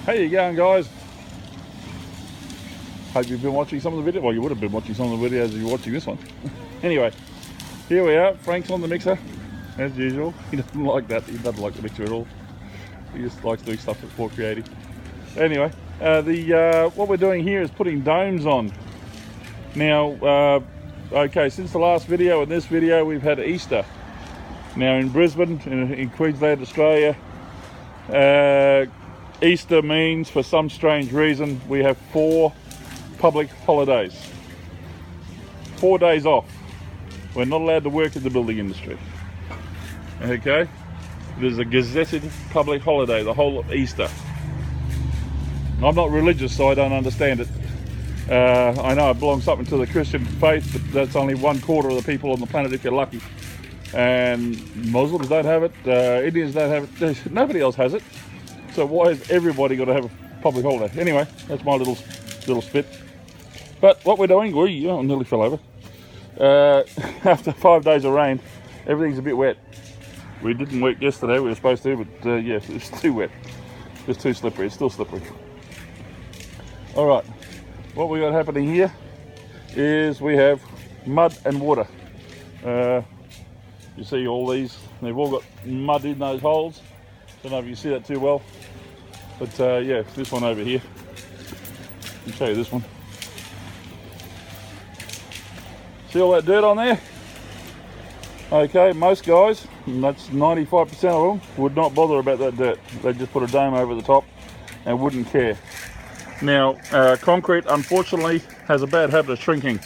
How you going, guys? Hope you've been watching some of the videos. Well, you would have been watching some of the videos if you're watching this one. Anyway, here we are. Frank's on the mixer, as usual. He doesn't like that. He doesn't like the mixer at all. He just likes doing stuff that's more creative. Anyway, what we're doing here is putting domes on. Now, okay, since the last video and this video, we've had Easter. Now in Brisbane, in Queensland, Australia, Easter means, for some strange reason, we have 4 public holidays. 4 days off. We're not allowed to work in the building industry. Okay? It is a gazetted public holiday, the whole of Easter. I'm not religious, so I don't understand it. I know it belongs something to the Christian faith, but that's only 1/4 of the people on the planet if you're lucky. And Muslims don't have it, Indians don't have it, nobody else has it. So why has everybody got to have a public holiday? Anyway, that's my little spit. But what we're doing, I nearly fell over. After 5 days of rain, everything's a bit wet. We didn't work yesterday, we were supposed to, but yeah, it's too wet. It's too slippery, it's still slippery. All right, what we got happening here is we have mud and water. You see all these, they've all got mud in those holes. Don't know if you see that too well, but yeah, this one over here. I'll show you this one. See all that dirt on there? Okay, most guys, and that's 95% of them, would not bother about that dirt. They just put a dome over the top and wouldn't care. Now, concrete unfortunately has a bad habit of shrinking,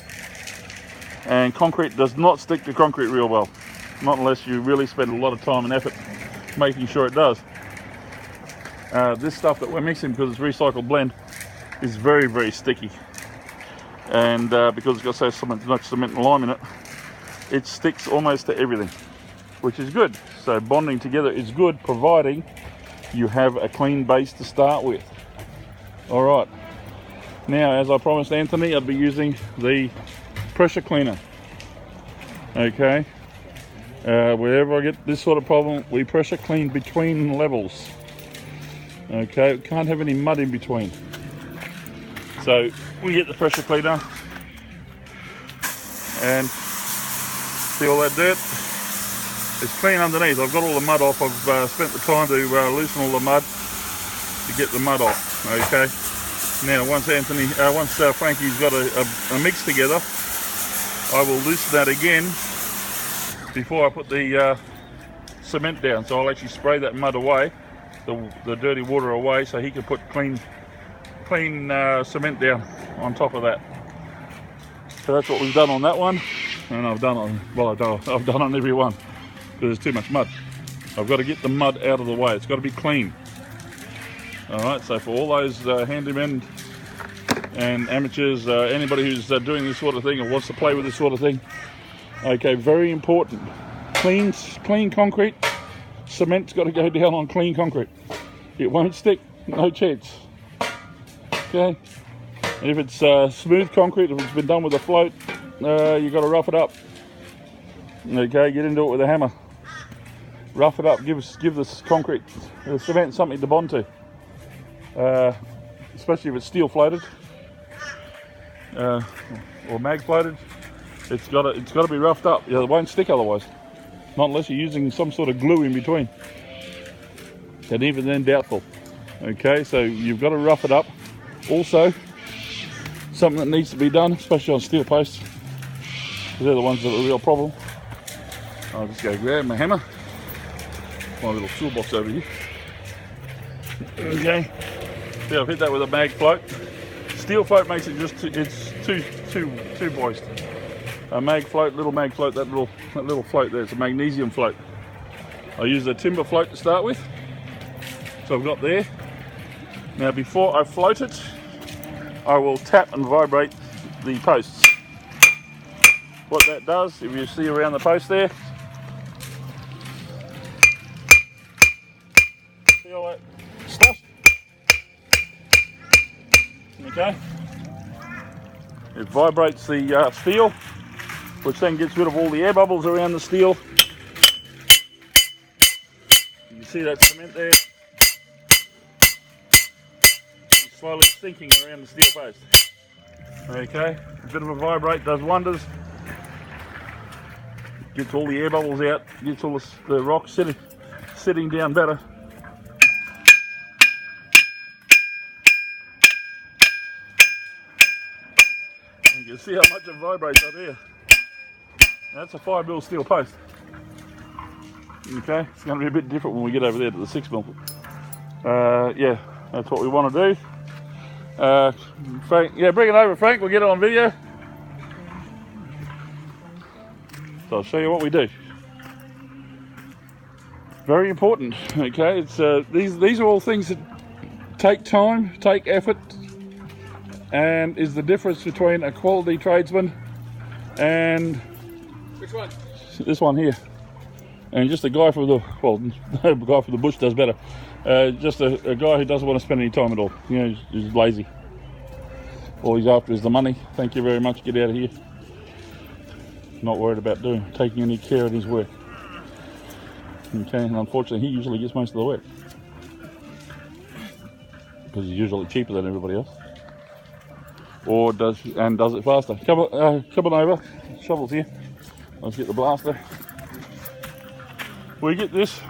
and concrete does not stick to concrete real well. Not unless you really spend a lot of time and effort making sure it does. This stuff that we're mixing, because it's recycled blend, is very, very sticky. And because it's got so much cement and lime in it, it sticks almost to everything, which is good. So bonding together is good, providing you have a clean base to start with. All right. Now, as I promised Anthony, I'd be using the pressure cleaner. Okay. Wherever I get this sort of problem, we pressure clean between levels. Okay, we can't have any mud in between. So we get the pressure cleaner and see all that dirt? It's clean underneath. I've got all the mud off. I've spent the time to loosen all the mud to get the mud off. Okay. Now once Frankie's got a mix together, I will loosen that again before I put the cement down. So I'll actually spray that mud away, the dirty water away, so he can put clean cement down on top of that. So that's what we've done on that one, and I've done on every one, because there's too much mud. I've got to get the mud out of the way. It's got to be clean. All right. So for all those handymen and amateurs, anybody who's doing this sort of thing or wants to play with this sort of thing, okay, very important. Clean concrete. Cement's got to go down on clean concrete. It won't stick, no chance. Okay. And if it's smooth concrete, if it's been done with a float, you've got to rough it up. Okay, get into it with a hammer. Rough it up. Give this concrete, the cement, something to bond to. Especially if it's steel floated or mag floated. It's got to be roughed up. Yeah, it won't stick otherwise. Not unless you're using some sort of glue in between. And even then, doubtful. Okay, so you've got to rough it up. Also, something that needs to be done, especially on steel posts, because they're the ones that are the real problem. I'll just go grab my hammer. My little toolbox over here. Okay. See, I've hit that with a mag float. Steel float makes it just too moist. A mag float, little mag float, that little float there, it's a magnesium float. I use a timber float to start with. So I've got there. Now before I float it, I will tap and vibrate the posts. What that does, if you see around the post there, see all that stuff? Okay. It vibrates the steel, which then gets rid of all the air bubbles around the steel. You see that cement there? slowly sinking around the steel post. Okay, a bit of a vibrate does wonders. Gets all the air bubbles out, gets all the rocks sitting down better. You can see how much it vibrates up here. That's a 5mm steel post. Okay, it's going to be a bit different when we get over there to the 6mm. Yeah, that's what we want to do. Frank, yeah, bring it over, Frank. We'll get it on video. So I'll show you what we do. Very important. Okay, it's these are all things that take time, take effort, and is the difference between a quality tradesman and which one? This one here. And just a guy for the, well, no guy for the bush does better. Just a guy who doesn't want to spend any time at all. You know, he's lazy. All he's after is the money. Thank you very much, get out of here. Not worried about taking any care of his work. Okay, and unfortunately he usually gets most of the work. Because he's usually cheaper than everybody else. Or does it faster. Come on over, shovels here. Let's get the blaster. We get this.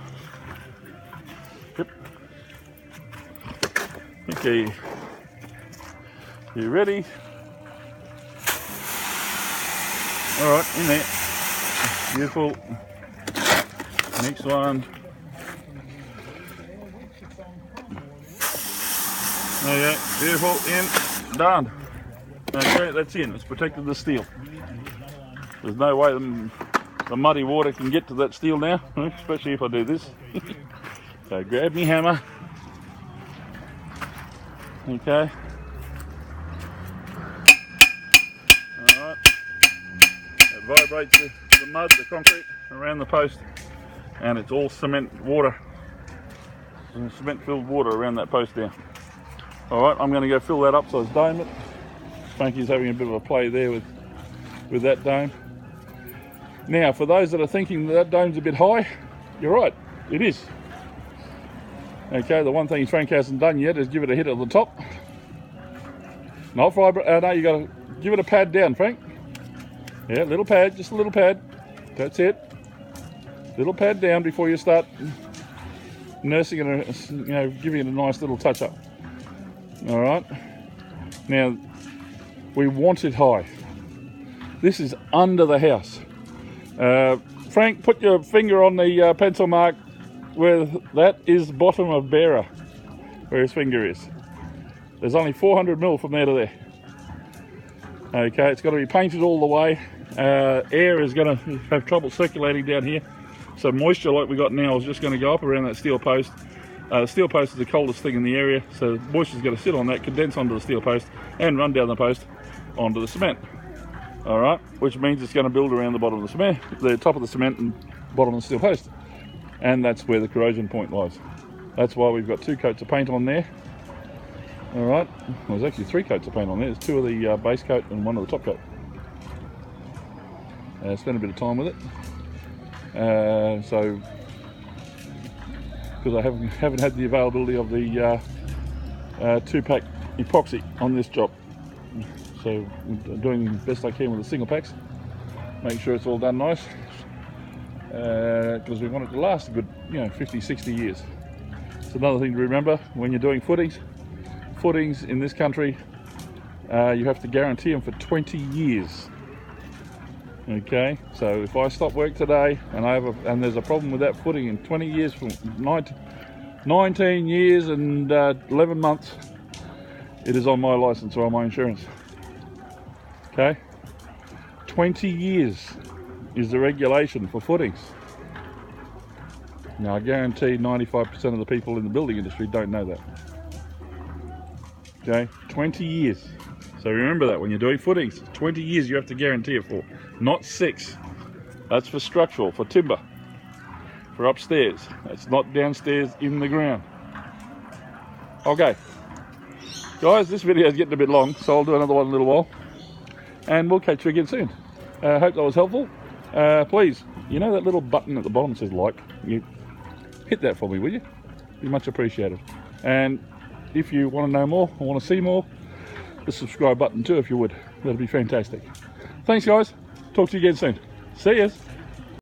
Yep. Okay. You ready? Alright, in there. Beautiful. Next one. Okay, beautiful. In. Done. Okay, that's in. It's protected the steel. There's no way the muddy water can get to that steel now, especially if I do this. So grab me hammer. Okay. Alright. It vibrates the mud, the concrete around the post, and it's all cement water. Cement filled water around that post there. Alright, I'm going to go fill that up so it's dome it. Spanky's having a bit of a play there with that dome. Now, for those that are thinking that dome's a bit high, you're right, it is. Okay, the one thing Frank hasn't done yet is give it a hit at the top. Not vibrate, no, you got to give it a pad down, Frank. Yeah, little pad, just a little pad. That's it. Little pad down before you start nursing it, you know, giving it a nice little touch up. All right. Now, we want it high. This is under the house. Frank, put your finger on the pencil mark where that is bottom of bearer, where his finger is. There's only 400mm from there to there. Okay, it's got to be painted all the way. Air is going to have trouble circulating down here. So moisture like we got now is just going to go up around that steel post. The steel post is the coldest thing in the area, so moisture is going to sit on that, condense onto the steel post, and run down the post onto the cement. All right, which means it's going to build around the bottom of the cement, the top of the cement and bottom of the steel post. And that's where the corrosion point lies. That's why we've got 2 coats of paint on there. All right, well, there's actually 3 coats of paint on there. There's 2 of the base coat and 1 of the top coat. Spent a bit of time with it. So, because I haven't had the availability of the 2-pack epoxy on this job. So I'm doing the best I can with the single packs. Make sure it's all done nice. Because we want it to last a good, 50, 60 years. It's another thing to remember when you're doing footings. Footings in this country, you have to guarantee them for 20 years. Okay, so if I stop work today and there's a problem with that footing in 20 years, from 19 years and 11 months, it is on my license or on my insurance. Okay, 20 years is the regulation for footings. Now I guarantee 95% of the people in the building industry don't know that. Okay, 20 years. So remember that when you're doing footings, 20 years you have to guarantee it for, not 6. That's for structural, for timber, for upstairs. That's not downstairs in the ground. Okay, guys, this video is getting a bit long, so I'll do another one in a little while. And we'll catch you again soon. Hope that was helpful. Please, you know that little button at the bottom that says like? You hit that for me, will you? Be much appreciated. And if you want to know more or want to see more, the subscribe button too if you would. That'd be fantastic. Thanks guys, talk to you again soon. See yas.